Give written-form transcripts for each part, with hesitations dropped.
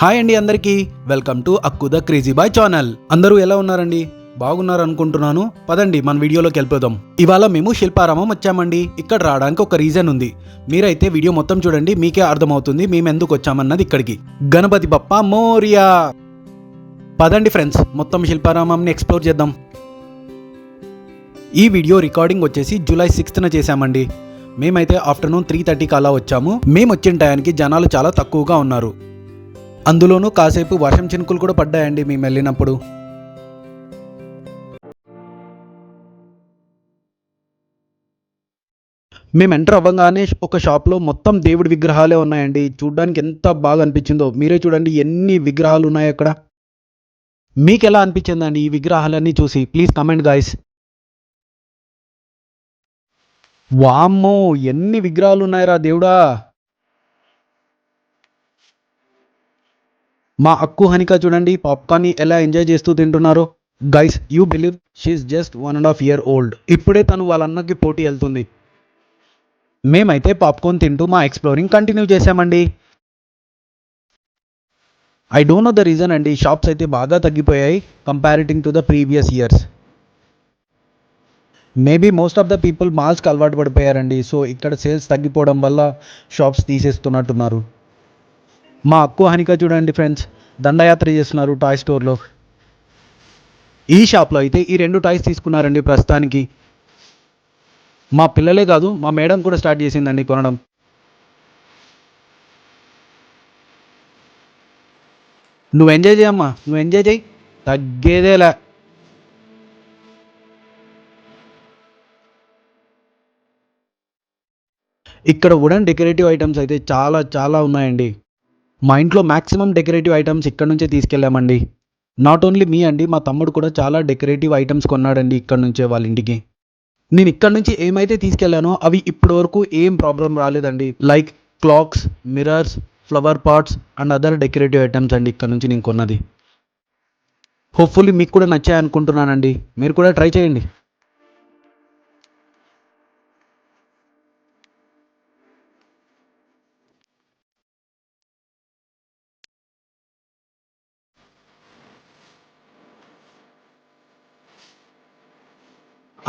Hi అండి అందరికీ welcome to Akku the crazy boy channel. అందరూ ఎలా ఉన్నారండి? బాగున్నారు అనుకుంటున్నాను. పదండి మన వీడియోలోకి వెళ్ళిపోదాం. ఇవాళ మేము శిల్పారామం వచ్చామండి. ఇక్కడ రావడానికి ఒక రీజన్ ఉంది. మీరైతే వీడియో మొత్తం చూడండి, మీకే అర్థమవుతుంది మేము ఎందుకు వచ్చామన్నది. ఇక్కడికి గణపతి బప్పా మోరియా. పదండి ఫ్రెండ్స్, మొత్తం శిల్పారామంని ఎక్స్ప్లోర్ చేద్దాం. ఈ వీడియో రికార్డింగ్ వచ్చేసి జూలై 6న చేశామండి. మేమైతే ఆఫ్టర్నూన్ 3:30కి అలా వచ్చాము. మేము వచ్చిన టయానికి జనాలు చాలా తక్కువగా ఉన్నారు. అందులోనూ కాసేపు వర్షం చినుకులు కూడా పడ్డాయండి మేము వెళ్ళినప్పుడు. మేము ఎంటర్ అవ్వగానే ఒక షాప్లో మొత్తం దేవుడి విగ్రహాలే ఉన్నాయండి. చూడ్డానికి ఎంత బాగా అనిపించిందో మీరే చూడండి, ఎన్ని విగ్రహాలు ఉన్నాయి అక్కడ. మీకు ఎలా అనిపించిందండి ఈ విగ్రహాలన్నీ చూసి? Please comment guys. వామ్మో, ఎన్ని విగ్రహాలు ఉన్నాయిరా దేవుడా. మా అక్కు హనిక చూడండి పాప్కార్న్ ఎలా ఎంజాయ్ చేస్తూ తింటున్నారో. Guys, you believe she's just 1.5 year old. ఇప్పుడే తను వాళ్ళ అన్నకి పోటీ వెళ్తుంది. మేమైతే పాప్కార్న్ తింటూ మా ఎక్స్ప్లోరింగ్ కంటిన్యూ చేసామండి. I don't know the reason అండి, షాప్స్ అయితే బాగా తగ్గిపోయాయి comparing to the previous years. Maybe most of the people మాల్స్కి అలవాటు పడిపోయారండి. సో ఇక్కడ సేల్స్ తగ్గిపోవడం వల్ల షాప్స్ తీసేస్తున్నట్టున్నారు. మా అక్కు హనిక చూడండి ఫ్రెండ్స్, దండయాత్ర చేస్తున్నారు టాయ్ స్టోర్లో. ఈ షాప్లో అయితే ఈ 2 టాయ్స్ తీసుకున్నారండి ప్రస్తుతానికి. మా పిల్లలే కాదు, మా మేడం కూడా స్టార్ట్ చేసిందండి కొనడం. నువ్వు ఎంజాయ్ చేయమ్మా, నువ్వు ఎంజాయ్ చేయి, తగ్గేదేలా. ఇక్కడ వుడెన్ డెకరేటివ్ ఐటమ్స్ అయితే చాలా చాలా ఉన్నాయండి. మా ఇంట్లో మ్యాక్సిమం డెకరేటివ్ ఐటమ్స్ ఇక్కడ నుంచే తీసుకెళ్ళామండి. నాట్ ఓన్లీ మీ అండి, మా తమ్ముడు కూడా చాలా డెకరేటివ్ ఐటమ్స్ కొన్నాడండి ఇక్కడ నుంచే వాళ్ళ ఇంటికి. నేను ఇక్కడ నుంచి ఏమైతే తీసుకెళ్లానో అవి ఇప్పటి వరకు ఏం ప్రాబ్లం రాలేదండి. Like clocks, mirrors, flower pots and other decorative items అండి ఇక్కడ నుంచి నేను కొన్నది. హోప్ఫుల్లీ మీకు కూడా నచ్చాయి అనుకుంటున్నానండి. మీరు కూడా ట్రై చేయండి.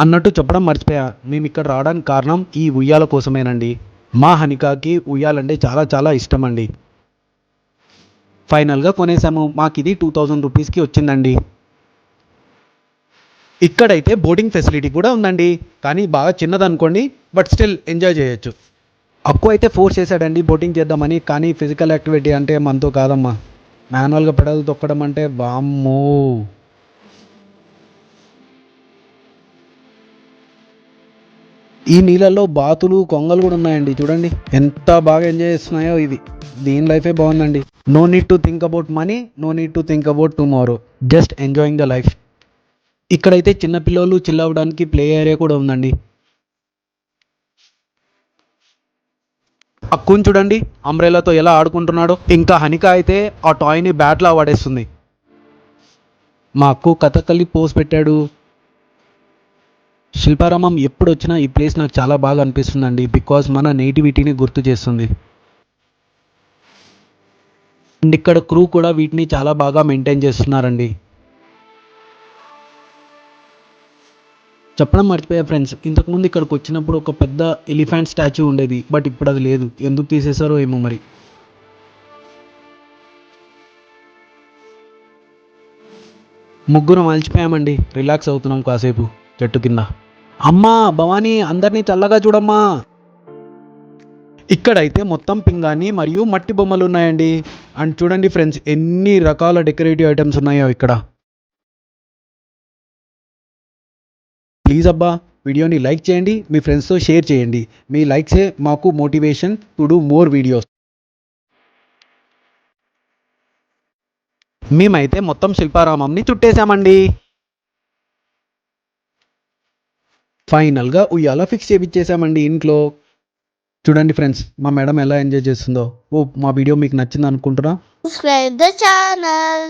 అన్నట్టు చెప్పడం మర్చిపోయా, మేము ఇక్కడ రావడానికి కారణం ఈ ఉయ్యాల కోసమేనండి. మా హనికాకి ఉయ్యాలంటే చాలా చాలా ఇష్టం అండి. ఫైనల్గా కొనేసాము. మాకు ఇది 2000 రూపీస్కి వచ్చిందండి. ఇక్కడైతే బోటింగ్ ఫెసిలిటీ కూడా ఉందండి, కానీ బాగా చిన్నదనుకోండి, బట్ స్టిల్ ఎంజాయ్ చేయొచ్చు. అక్కు అయితే ఫోర్స్ చేశాడండి బోటింగ్ చేద్దామని, కానీ ఫిజికల్ యాక్టివిటీ అంటే మనతో కాదమ్మా. మాన్యువల్గా పెడల్ తొక్కడం అంటే వామ్మో. ఈ నీళ్ళల్లో బాతులు, కొంగలు కూడా ఉన్నాయండి. చూడండి ఎంత బాగా ఎంజాయ్ చేస్తున్నాయో. ఇది దీని లైఫే బాగుందండి. No need to think about money, no need to think about tomorrow, just enjoying the life. ఇక్కడైతే చిన్నపిల్లలు చిల్ అవ్వడానికి ప్లే ఏరియా కూడా ఉందండి. అక్కుని చూడండి అంబ్రెలాతో ఎలా ఆడుకుంటున్నాడో. ఇంకా హనిక అయితే ఆ టాయ్ని బ్యాట్లా వాడేస్తుంది. మా అక్కు కథకళి పోస్ పెట్టాడు. శిల్పారామం ఎప్పుడు వచ్చినా ఈ ప్లేస్ నాకు చాలా బాగా అనిపిస్తుందండి, బికాజ్ మన నేటివిటీని గుర్తు చేస్తుంది. అండ్ ఇక్కడ క్రూ కూడా వీటిని చాలా బాగా మెయింటైన్ చేస్తున్నారండి. చెప్పడం మర్చిపోయా ఫ్రెండ్స్, ఇంతకుముందు ఇక్కడికి వచ్చినప్పుడు ఒక పెద్ద ఎలిఫెంట్ స్టాచ్యూ ఉండేది, బట్ ఇప్పుడు అది లేదు. ఎందుకు తీసేశారో ఏమో మరి. ముగ్గురం అలసిపోయామండి, రిలాక్స్ అవుతున్నాం కాసేపు చెట్టు కింద. అమ్మా భవానీ, అందరినీ చల్లగా చూడమ్మా. ఇక్కడైతే మొత్తం పింగాణి మరియు మట్టి బొమ్మలు ఉన్నాయండి. అండ్ చూడండి ఫ్రెండ్స్, ఎన్ని రకాల డెకరేటివ్ ఐటమ్స్ ఉన్నాయో ఇక్కడ. ప్లీజ్ అబ్బా, వీడియోని లైక్ చేయండి, మీ ఫ్రెండ్స్తో షేర్ చేయండి. మీ లైక్సే మాకు motivation to do more videos. మేమైతే మొత్తం శిల్పారామంని చుట్టేశామండి. ఫైనల్గా ఉయ్యాల ఫిక్స్ చేపించేసామండి ఇంట్లో. చూడండి ఫ్రెండ్స్, మా మేడం ఎలా ఎంజాయ్ చేస్తుందో. ఓ, మా వీడియో మీకు నచ్చింది అనుకుంటున్నా. Subscribe the channel.